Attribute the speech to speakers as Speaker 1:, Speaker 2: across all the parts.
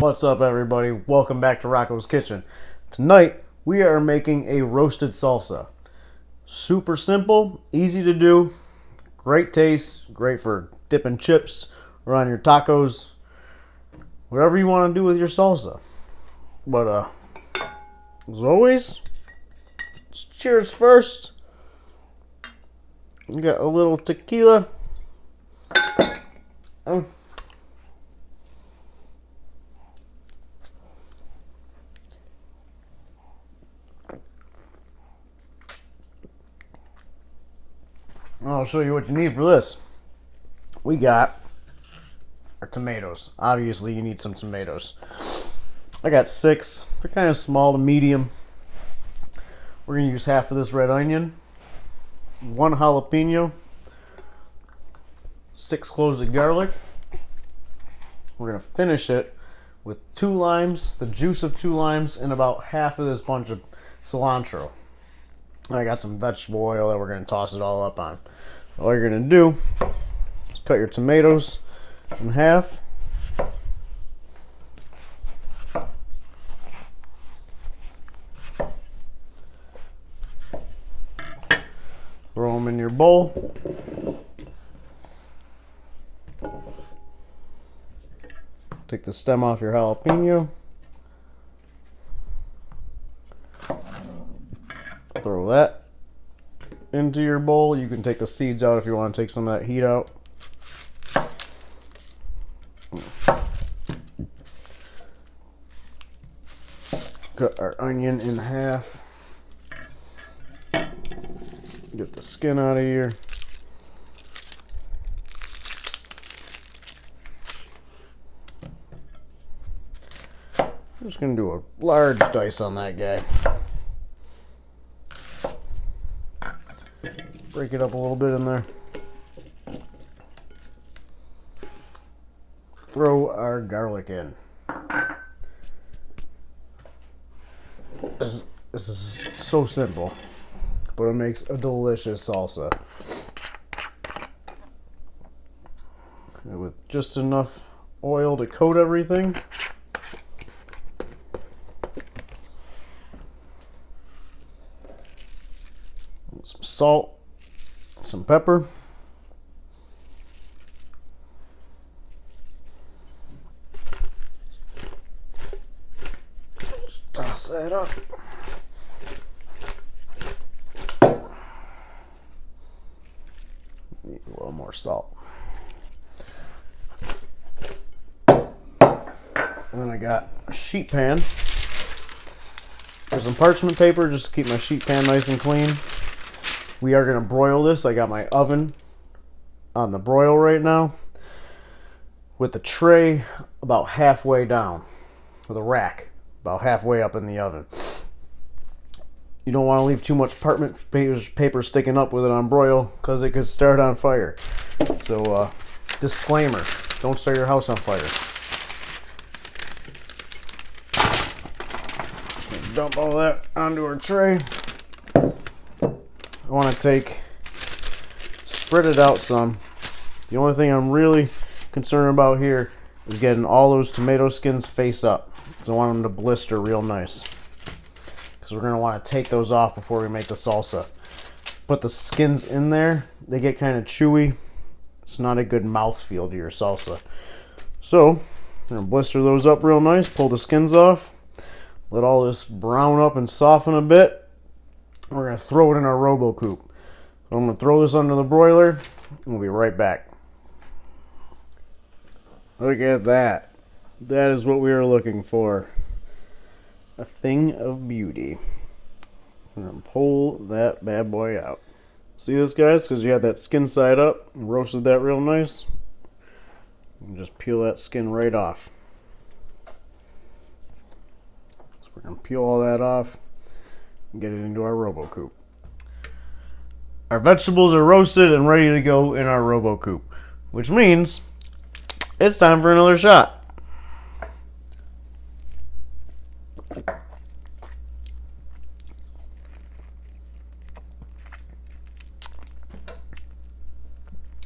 Speaker 1: What's up, everybody? Welcome back to Rocco's Kitchen. Tonight, we are making a roasted salsa. Super simple, easy to do, great taste, great for dipping chips or on your tacos, whatever you want to do with your salsa. But, as always, let's cheers first. We got a little tequila. I'll show you what you need for this. We got our tomatoes. Obviously, you need some tomatoes. I got 6. They're kind of small to medium. We're going to use half of this red onion, 1 jalapeno, 6 cloves of garlic. We're going to finish it with 2 limes, the juice of 2 limes, and about half of this bunch of cilantro. I got some vegetable oil that we're going to toss it all up on. All you're going to do is cut your tomatoes in half. Throw them in your bowl. Take the stem off your jalapeno. Throw that into your bowl. You can take the seeds out if you want to take some of that heat out. Cut our onion in half. Get the skin out of here. I'm just going to do a large dice on that guy. Break it up a little bit in there. Throw our garlic in. This is so simple, but it makes a delicious salsa. And with just enough oil to coat everything. Some salt. Some pepper. Just toss that up. Need a little more salt. And then I got a sheet pan. There's some parchment paper just to keep my sheet pan nice and clean. We are going to broil this. I got my oven on the broil right now with the tray about halfway down, with a rack about halfway up in the oven. You don't want to leave too much parchment paper sticking up with it on broil because it could start on fire. So, disclaimer, don't start your house on fire. Just going to dump all that onto our tray. I want to spread it out some. The only thing I'm really concerned about here is getting all those tomato skins face up. So I want them to blister real nice. Because we're going to want to take those off before we make the salsa. Put the skins in there, they get kind of chewy. It's not a good mouthfeel to your salsa. So, I'm going to blister those up real nice, pull the skins off, let all this brown up and soften a bit. We're going to throw it in our Robocoop. So I'm going to throw this under the broiler, and we'll be right back. Look at that. That is what we were looking for. A thing of beauty. I'm going to pull that bad boy out. See this, guys? Because you had that skin side up, and roasted that real nice. And just peel that skin right off. So we're going to peel all that off. Get it into our Robocoop. Our vegetables are roasted and ready to go in our Robocoop, which means it's time for another shot.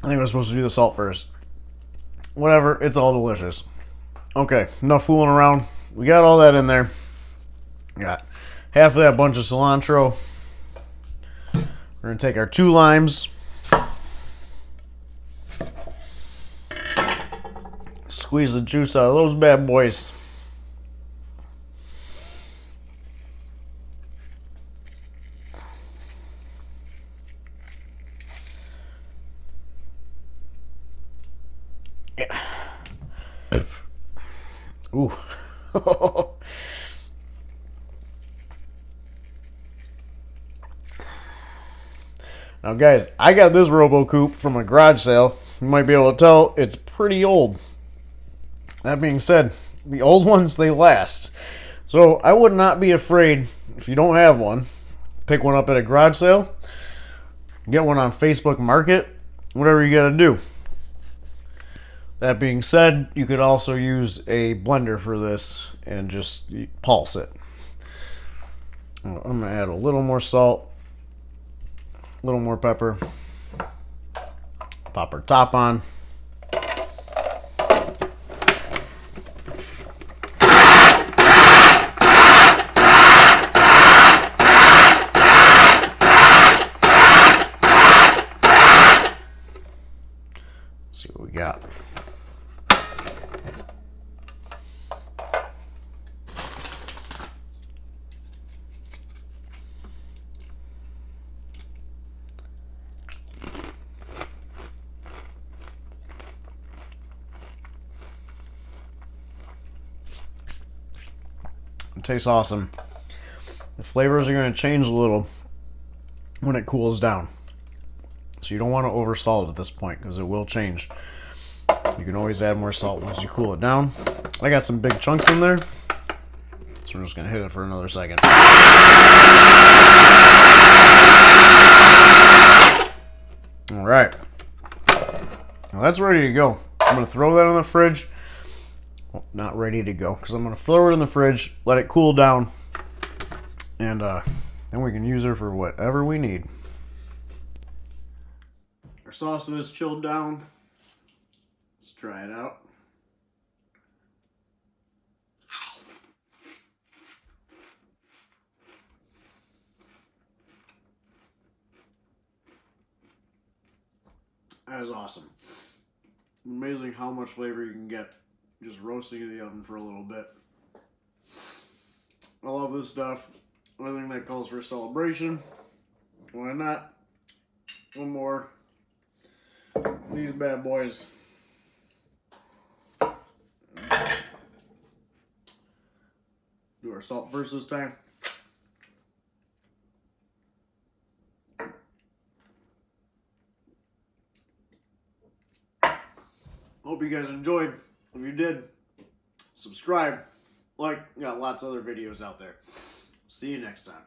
Speaker 1: I think we're supposed to do the salt first. Whatever, it's all delicious. Okay, enough fooling around. We got all that in there. Got half of that bunch of cilantro. We're going to take our 2 limes. Squeeze the juice out of those bad boys. Yeah. Ooh. Now, guys, I got this Robocoop from a garage sale. You might be able to tell it's pretty old. That being said, the old ones, they last. So I would not be afraid, if you don't have one, pick one up at a garage sale, get one on Facebook Market, whatever you got to do. That being said, you could also use a blender for this and just pulse it. I'm going to add a little more salt, a little more pepper, pop our top on. Let's see what we got. It tastes awesome. The flavors are going to change a little when it cools down. So you don't want to oversalt at this point because it will change. You can always add more salt once you cool it down. I got some big chunks in there, so we're just going to hit it for another second. Alright. Now that's ready to go. I'm going to throw that in the fridge. Well, not ready to go because I'm going to throw it in the fridge, let it cool down, and then we can use her for whatever we need. Our salsa is chilled down. Let's try it out. That is awesome. Amazing how much flavor you can get just roasting in the oven for a little bit. I love this stuff. Anything that calls for a celebration. Why not? One more. These bad boys. Do our salt first this time. Hope you guys enjoyed. If you did, subscribe, like, we got lots of other videos out there. See you next time.